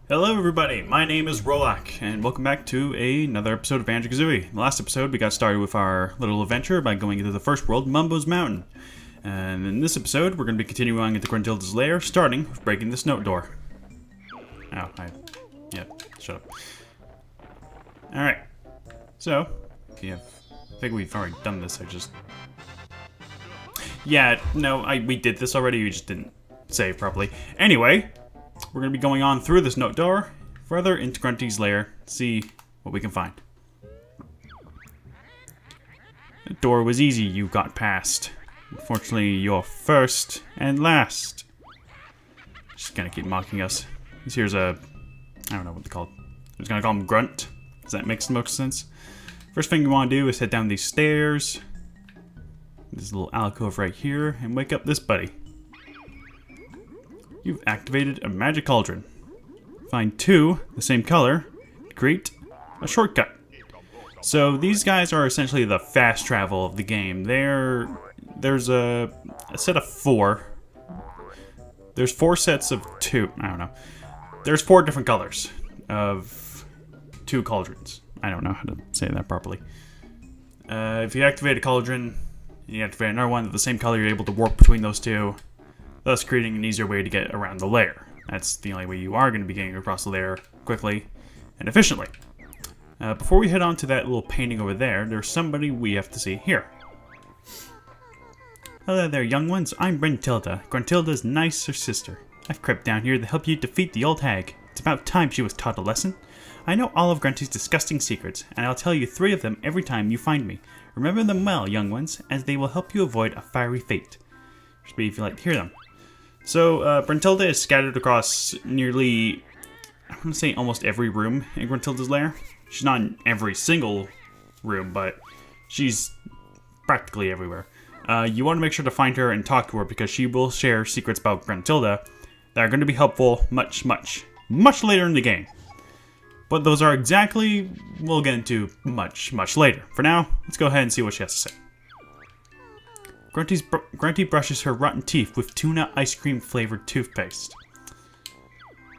Hello everybody, my name is Rolak, and welcome back to another episode of Banjo Kazooie. In the last episode, we got started with our little adventure by going into the first world, Mumbo's Mountain. And in this episode, we're going to be continuing on into Gruntilda's lair, starting with breaking this note door. Shut up. Alright, so, I think we've already done this, we did this already, we just didn't save properly. Anyway, we're going to be going on through this note door, further into Grunty's lair, see what we can find. The door was easy, you got past. Unfortunately, you're first and last. She's gonna keep mocking us. Here's I don't know what they're called. I'm just gonna call him Grunt. Does that make most sense? First thing you want to do is head down these stairs. This little alcove right here, and wake up this buddy. You've activated a magic cauldron. Find two, the same color, to create a shortcut. So these guys are essentially the fast travel of the game. There's a set of four. There's four sets of two. I don't know. There's four different colors of two cauldrons. I don't know how to say that properly. If you activate a cauldron, you activate another one of the same color, you're able to warp between those two, thus creating an easier way to get around the lair. That's the only way you are going to be getting across the lair quickly and efficiently. Before we head on to that little painting over there, there's somebody we have to see here. Hello there, young ones. I'm Gruntilda, Gruntilda's nicer sister. I've crept down here to help you defeat the old hag. It's about time she was taught a lesson. I know all of Grunty's disgusting secrets, and I'll tell you 3 of them every time you find me. Remember them well, young ones, as they will help you avoid a fiery fate. Just be if you like to hear them. So, Gruntilda is scattered across nearly, I want to say almost every room in Gruntilda's lair. She's not in every single room, but she's practically everywhere. You want to make sure to find her and talk to her because she will share secrets about Gruntilda that are going to be helpful much later in the game. But those are exactly, we'll get into much later. For now, let's go ahead and see what she has to say. Grunty brushes her rotten teeth with tuna ice cream flavored toothpaste.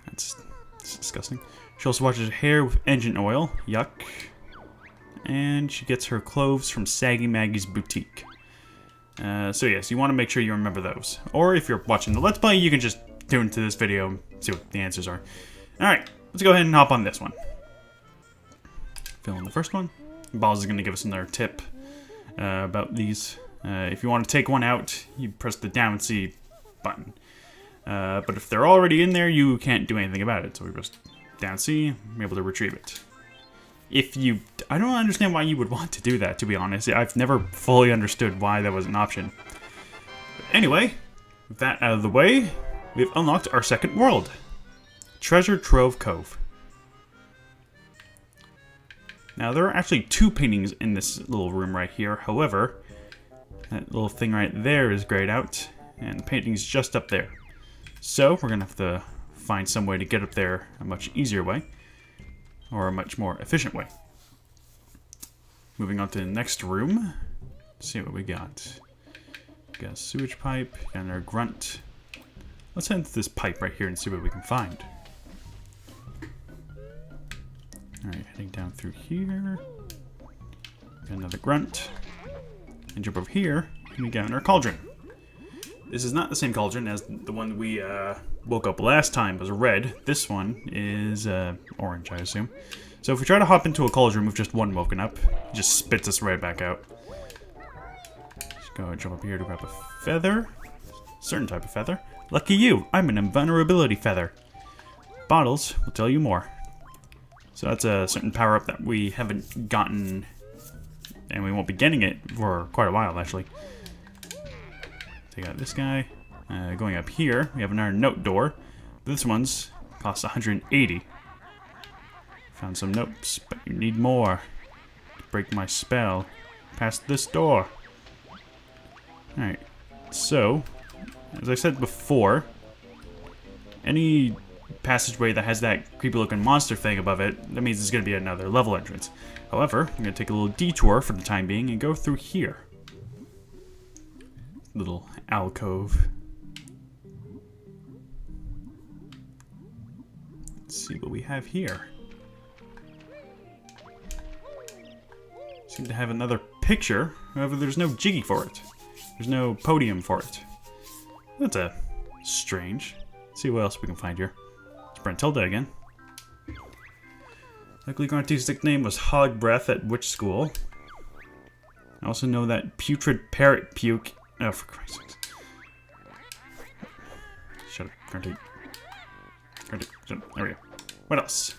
That's disgusting. She also washes her hair with engine oil. Yuck. And she gets her clothes from Saggy Maggie's boutique. So yes, you want to make sure you remember those. Or if you're watching the Let's Play, you can just tune to this video and see what the answers are. Alright, let's go ahead and hop on this one. Fill in the first one. Balls is going to give us another tip about these. If you want to take one out, you press the down C button. But if they're already in there, you can't do anything about it. So we press down C, we're able to retrieve it. I don't understand why you would want to do that, to be honest. I've never fully understood why that was an option. But anyway, with that out of the way, we've unlocked our second world. Treasure Trove Cove. Now, there are actually 2 paintings in this little room right here. However, that little thing right there is grayed out, and the painting's just up there. So, we're going to have to find some way to get up there a much easier way. Or a much more efficient way. Moving on to the next room. Let's see what we got. We got a sewage pipe, got another grunt. Let's head into this pipe right here and see what we can find. Alright, heading down through here. Got another grunt. And jump over here, and we got another cauldron. This is not the same cauldron as the one we woke up last time. It was red. This one is orange, I assume. So if we try to hop into a cauldron with just one woken up, it just spits us right back out. Just go and jump up here to grab a feather. Certain type of feather. Lucky you, I'm an invulnerability feather. Bottles will tell you more. So that's a certain power-up that we haven't gotten, and we won't be getting it for quite a while, actually. Take out this guy. Going up here, we have another note door. This one's costs 180. Found some notes, but you need more to break my spell. Past this door. Alright, so, as I said before, any passageway that has that creepy looking monster thing above it, that means it's going to be another level entrance. However, I'm going to take a little detour for the time being and go through here. Little alcove. Let's see what we have here. Seem to have another picture. However, there's no Jiggy for it. There's no podium for it. That's strange. Let's see what else we can find here. It's Brentilda again. Luckily, Grantee's nickname was Hog Breath at which school? I also know that Putrid Parrot Puke. Oh, for Christ's sake. Shut up, Grantee. Grantee, shut up. There we go. What else?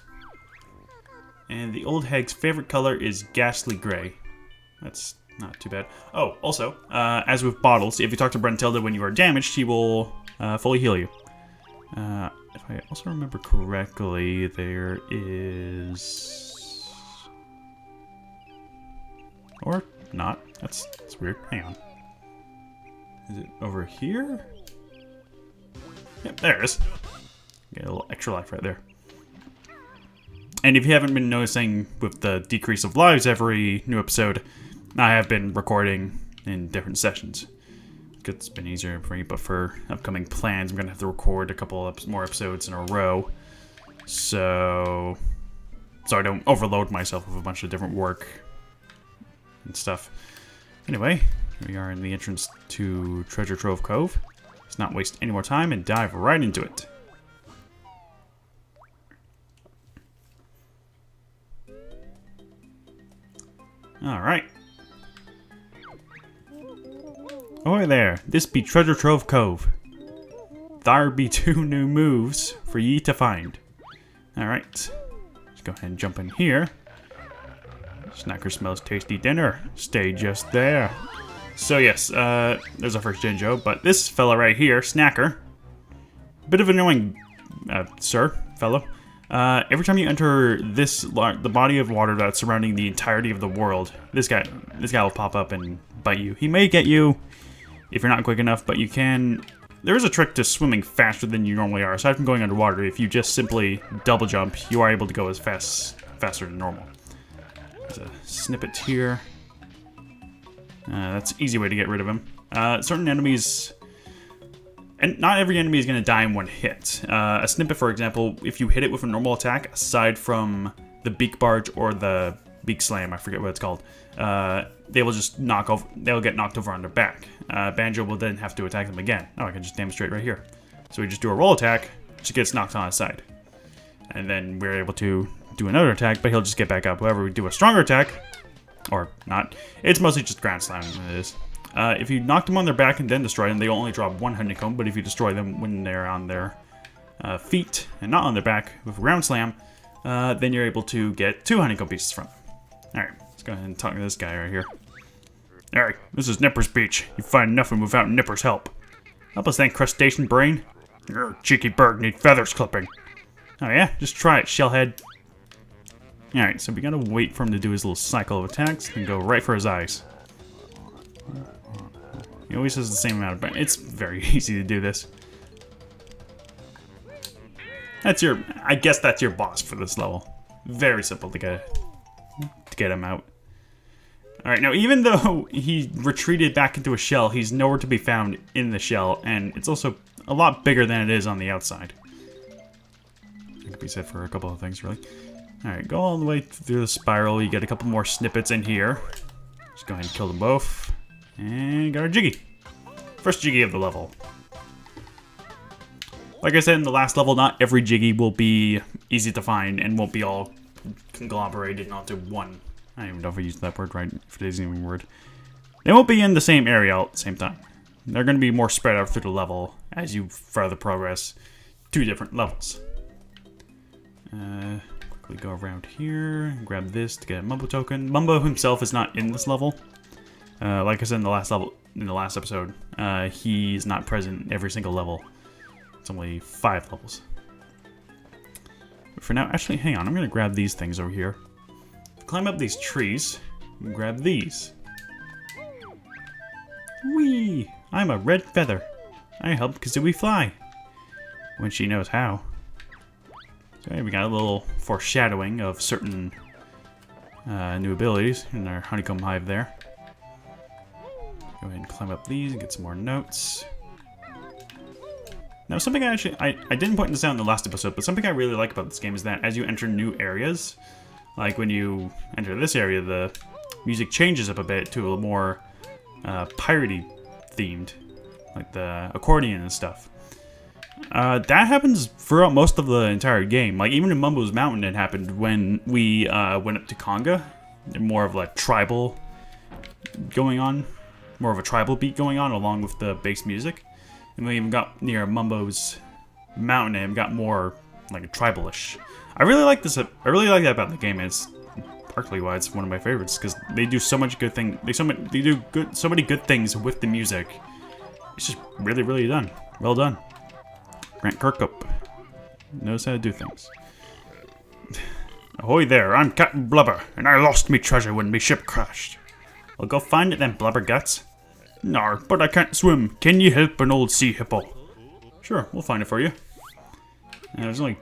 And the old hag's favorite color is ghastly gray. That's not too bad. Oh, also, as with bottles, if you talk to Brentilda when you are damaged, she will fully heal you. If I also remember correctly, there is... Or not. That's weird. Hang on. Is it over here? Yep, there it is. Get a little extra life right there. And if you haven't been noticing with the decrease of lives every new episode, I have been recording in different sessions. It's been easier for me, but for upcoming plans, I'm going to have to record a couple more episodes in a row. So I don't overload myself with a bunch of different work and stuff. Anyway, here we are in the entrance to Treasure Trove Cove. Let's not waste any more time and dive right into it. Alright. Ahoy there, this be Treasure Trove Cove. There be 2 new moves for ye to find. Alright. Let's go ahead and jump in here. Snacker smells tasty dinner. Stay just there. So yes, there's our first Banjo, but this fella right here, Snacker, bit of an annoying, fellow. Every time you enter the body of water that's surrounding the entirety of the world, this guy will pop up and bite you. He may get you if you're not quick enough, but you can... There is a trick to swimming faster than you normally are. Aside from going underwater, if you just simply double jump, you are able to go as faster than normal. There's a snippet here. That's an easy way to get rid of him. Certain enemies... And not every enemy is going to die in one hit. A snippet, for example, if you hit it with a normal attack, aside from the beak barge or the beak slam, I forget what it's called, they will just they'll get knocked over on their back. Banjo will then have to attack them again. Oh, I can just demonstrate right here. So we just do a roll attack, just gets knocked on his side. And then we're able to do another attack, but he'll just get back up. However, we do a stronger attack, or not, it's mostly just ground slamming it is. If you knock them on their back and then destroy them, they only drop 1 honeycomb, but if you destroy them when they're on their feet and not on their back with a ground slam, then you're able to get 2 honeycomb pieces from them. Alright, let's go ahead and talk to this guy right here. Alright, this is Nipper's Beach. You find nothing without Nipper's help. Help us then, crustacean brain. Your cheeky bird need feathers clipping. Oh yeah? Just try it, shellhead. Alright, so we gotta wait for him to do his little cycle of attacks and go right for his eyes. He always has the same amount of... It's very easy to do this. I guess that's your boss for this level. Very simple to get him out. Alright, now even though he retreated back into a shell, he's nowhere to be found in the shell, and it's also a lot bigger than it is on the outside. That could be said for a couple of things, really. Alright, go all the way through the spiral. You get a couple more snippets in here. Just go ahead and kill them both. And got our Jiggy. First Jiggy of the level. Like I said in the last level, not every Jiggy will be easy to find and won't be all conglomerated onto one. I don't even know if I used that word right, if it isn't even a word. They won't be in the same area all at the same time. They're going to be more spread out through the level as you further progress to different levels. Quickly go around here and grab this to get a Mumbo token. Mumbo himself is not in this level. Like I said in the last episode, he's not present in every single level. It's only 5 levels. But for now, actually, hang on. I'm going to grab these things over here. Climb up these trees and grab these. Whee! I'm a red feather. I help Kazooie fly. When she knows how. So we got a little foreshadowing of certain new abilities in our honeycomb hive there. Go ahead and climb up these and get some more notes. Now, something I didn't point this out in the last episode, but something I really like about this game is that as you enter new areas, like when you enter this area, the music changes up a bit to a more piratey themed, like the accordion and stuff. That happens throughout most of the entire game. Like even in Mumbo's Mountain, it happened when we went up to Conga. More of like tribal going on, more of a tribal beat going on along with the bass music. And we even got near Mumbo's Mountain and got more like tribal-ish. I really like this. I really like that about the game. It's partly why it's one of my favorites, because they do so much good thing. They do so many good things with the music. It's just really, really done. Well done. Grant Kirkup knows how to do things. Ahoy there! I'm Captain Blubber, and I lost me treasure when me ship crashed. Well, go find it then, Blubber Guts. Nar, but I can't swim. Can you help an old sea hippo? Sure, we'll find it for you. There's only...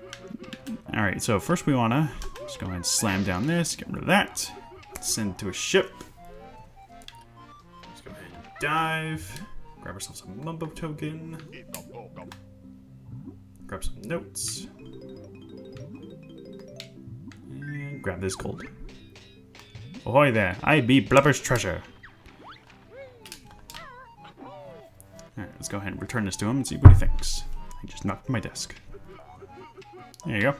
Alright, so first we want to just go ahead and slam down this, get rid of that. Send to a ship. Let's go ahead and dive. Grab ourselves a Mumbo token. Grab some notes. And grab this gold. Ahoy there, I be Blubber's treasure. Alright, let's go ahead and return this to him and see what he thinks. I just knocked my desk. There you go.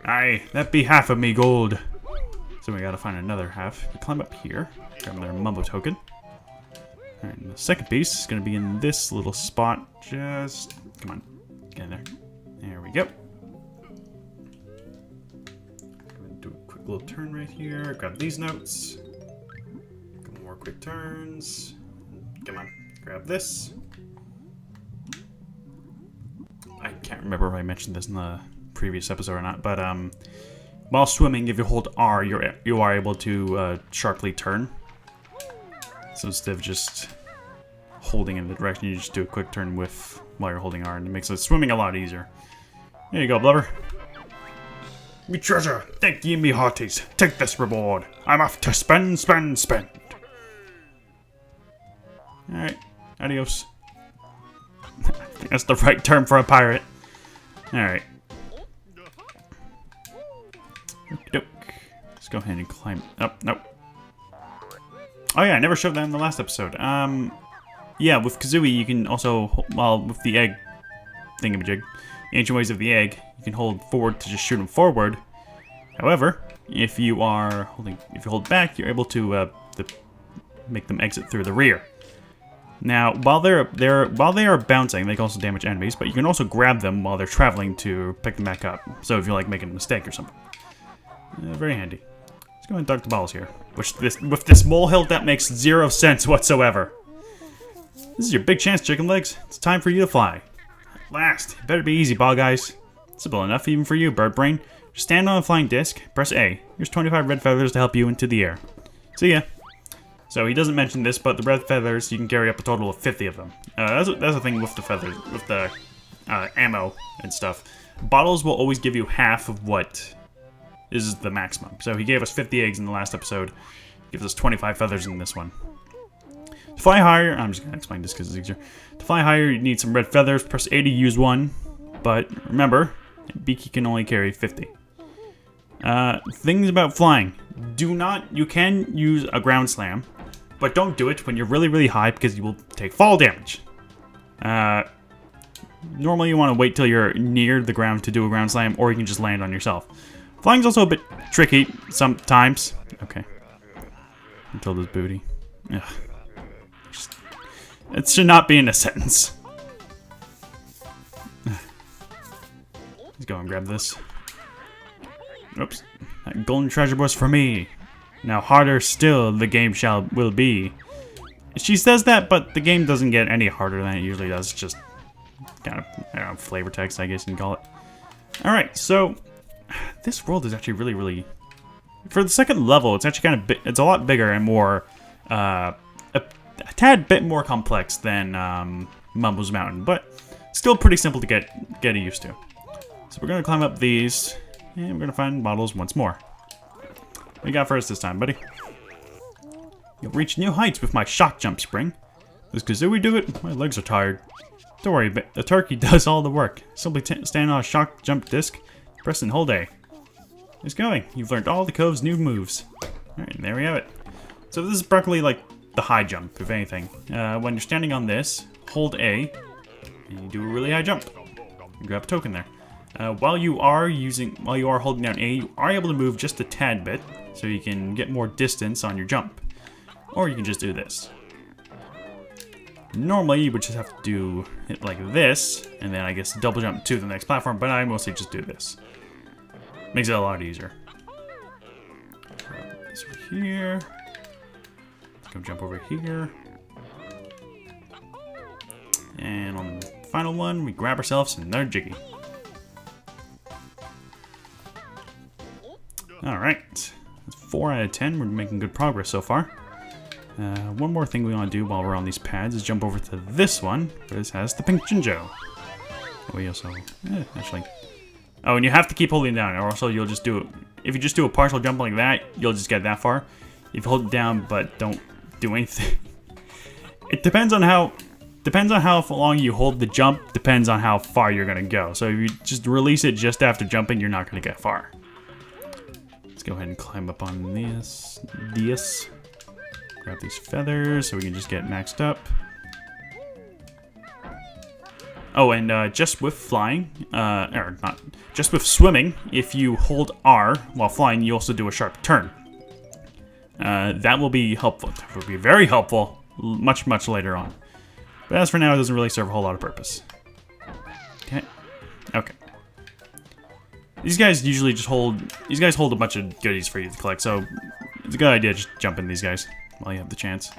Aye, that be half of me gold. So we gotta find another half. We climb up here, grab another Mumbo token. Alright, and the second piece is gonna be in this little spot. Just, come on, get in there. There we go. Do a quick little turn right here. Grab these notes. A couple more quick turns. Come on, grab this. I can't remember if I mentioned this in the previous episode or not, but while swimming, if you hold R, you are able to sharply turn. So instead of just holding in the direction, you just do a quick turn with while you're holding R, and it makes the swimming a lot easier. There you go, Blubber. Me treasure, thank ye me hearties. Take this reward. I'm off to spend, spend, spend. Alright, adios. I think that's the right term for a pirate. Alright. Let's go ahead and climb up. Nope. Oh yeah, I never showed that in the last episode. Yeah, with Kazooie you can also, well, with the egg thingamajig, the ancient ways of the egg, you can hold forward to just shoot them forward. However, if you hold back, you're able to make them exit through the rear. Now, while they are bouncing, they can also damage enemies, but you can also grab them while they're traveling to pick them back up. So if you're like making a mistake or something, very handy. Let's go ahead and dunk the balls here. With this molehill, that makes 0 sense whatsoever. This is your big chance, chicken legs. It's time for you to fly. At last, it better be easy, ball guys. Simple enough even for you, bird brain. Just stand on a flying disc, press A. Here's 25 red feathers to help you into the air. See ya. So he doesn't mention this, but the red feathers, you can carry up a total of 50 of them. That's the thing with the feathers, with the ammo and stuff. Bottles will always give you half of what is the maximum. So he gave us 50 eggs in the last episode. He gives us 25 feathers in this one. To fly higher, I'm just going to explain this because it's easier. To fly higher, you need some red feathers. Press A to use one. But remember, Beaky can only carry 50. Things about flying. You can use a ground slam. But don't do it when you're really, really high because you will take fall damage. Normally you want to wait till you're near the ground to do a ground slam, or you can just land on yourself. Flying's also a bit tricky sometimes. Okay. Until this booty. Ugh. It should not be in a sentence. Let's go and grab this. Oops. That golden treasure was for me. Now harder still the game will be. She says that, but the game doesn't get any harder than it usually does. It's just kind of, I don't know, flavor text, I guess you can call it. Alright, so this world is actually really, really... For the second level, it's actually kind of it's a lot bigger and more... a tad bit more complex than Mumbo's Mountain, but still pretty simple to get used to. So we're going to climb up these, and we're going to find bottles once more. What you got for us this time, buddy? You'll reach new heights with my shock jump spring. Does Kazooie do it? My legs are tired. Don't worry, the turkey does all the work. Simply stand on a shock jump disc, press and hold A. It's going. You've learned all the Cove's new moves. Alright, there we have it. So this is practically like the high jump, if anything. When you're standing on this, hold A, and you do a really high jump. You grab a token there. While you are holding down A, you are able to move just a tad bit, so you can get more distance on your jump. Or you can just do this. Normally, you would just have to do it like this, and then I guess double jump to the next platform, but I mostly just do this. Makes it a lot easier. This over here. Let's go jump over here. And on the final one, we grab ourselves another Jiggy. Alright. That's 4 out of 10. We're making good progress so far. One more thing we want to do while we're on these pads is jump over to this one. This has the pink Banjo. We also... actually... Oh, and you have to keep holding it down, or also you'll just do it... If you just do a partial jump like that, you'll just get that far. If you hold it down but don't do anything... It depends on how long you hold the jump, depends on how far you're going to go. So if you just release it just after jumping, you're not going to get far. Let's go ahead and climb up on this. Grab these feathers so we can just get maxed up. Oh, and just with flying, or not, just with swimming, if you hold R while flying, you also do a sharp turn. That will be helpful. That will be very helpful much, much later on. But as for now, it doesn't really serve a whole lot of purpose. Okay. Okay. These guys usually just hold... These guys hold a bunch of goodies for you to collect, so it's a good idea to just jump in these guys while you have the chance.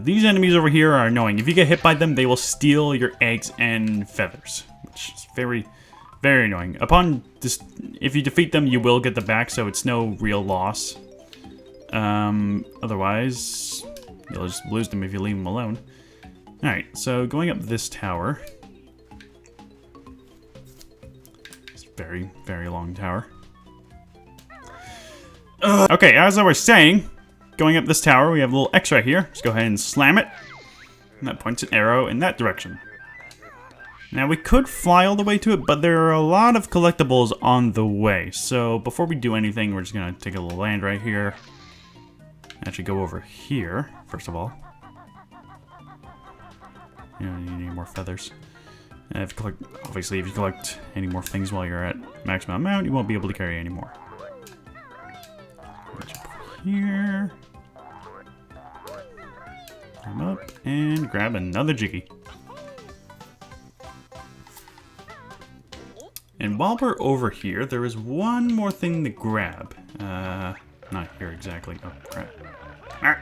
These enemies over here are annoying. If you get hit by them, they will steal your eggs and feathers, which is very, very annoying. If you defeat them, you will get them back, so it's no real loss. Otherwise, you'll just lose them if you leave them alone. Alright, so going up this tower. It's a very, very long tower. Okay, as I was saying, going up this tower, we have a little X right here. Just go ahead and slam it. And that points an arrow in that direction. Now, we could fly all the way to it, but there are a lot of collectibles on the way. So, before we do anything, we're just going to take a little land right here. Actually, go over here, first of all. You don't need any more feathers. And obviously, if you collect any more things while you're at maximum amount, you won't be able to carry any more. Here. Climb up and grab another Jiggy. And while we're over here, there is one more thing to grab. Not here exactly. Oh, crap. Ah.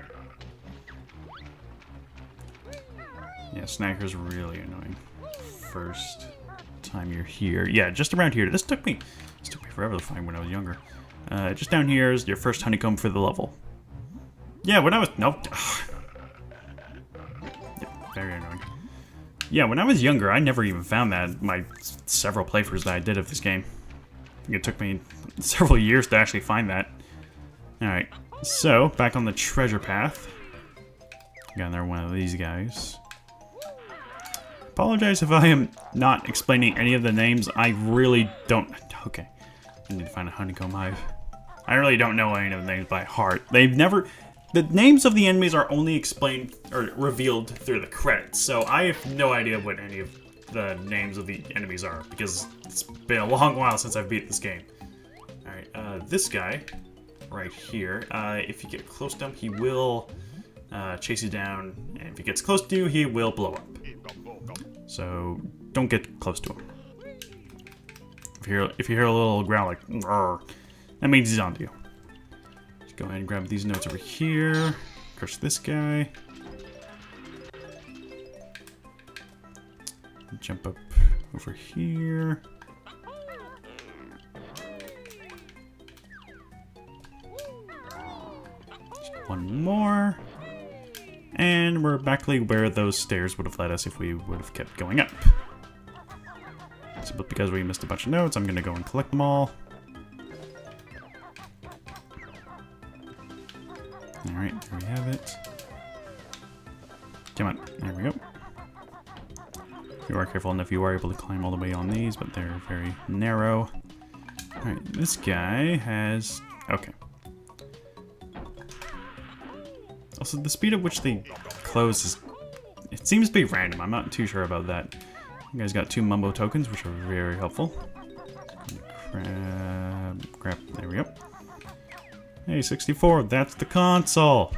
Yeah, Snacker's really annoying. First time you're here. Yeah, just around here. This took me forever to find when I was younger. Just down here is your first honeycomb for the level. Yeah, when I was... Nope. Yeah, very annoying. Yeah, when I was younger, I never even found that in my several playthroughs that I did of this game. I think it took me several years to actually find that. Alright, so, back on the treasure path. Got another one of these guys. Apologize if I am not explaining any of the names. I really don't... Okay. I need to find a honeycomb hive. I really don't know any of the names by heart. They've never... The names of the enemies are only explained or revealed through the credits, so I have no idea what any of the names of the enemies are, because it's been a long while since I've beat this game. Alright, this guy, right here, if you get close to him, he will chase you down, and if he gets close to you, he will blow up. So, don't get close to him. If you hear a little growl like, "Rrr," that means he's onto you. Just go ahead and grab these notes over here. Crush this guy. Jump up over here. Just one more. And we're back where those stairs would have led us if we would have kept going up. So, but because we missed a bunch of notes, I'm going to go and collect them all. Alright, there we have it. careful enough, you are able to climb all the way on these, but they're very narrow. Alright, this guy has... Okay. Also, the speed at which they close is... It seems to be random. I'm not too sure about that. You guys got 2 Mumbo tokens, which are very helpful. Crap. There we go. Hey, 64. That's the console.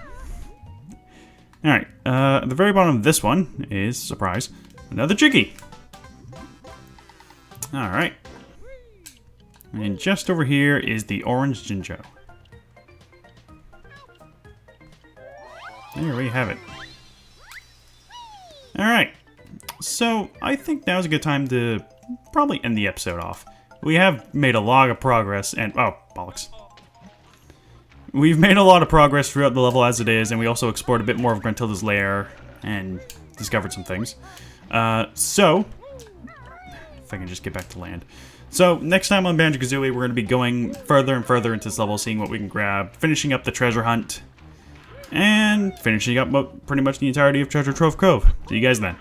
Alright. At the very bottom of this one is, surprise, another Jiggy. Alright. And just over here is the orange Jinjo. There we have it. Alright. So, I think now's a good time to probably end the episode off. We have made a lot of progress, and... Oh, bollocks. We've made a lot of progress throughout the level as it is, and we also explored a bit more of Gruntilda's lair and discovered some things. So... If I can just get back to land. So, next time on Banjo-Kazooie, we're going to be going further and further into this level, seeing what we can grab, finishing up the treasure hunt, and finishing up pretty much the entirety of Treasure Trove Cove. See you guys then.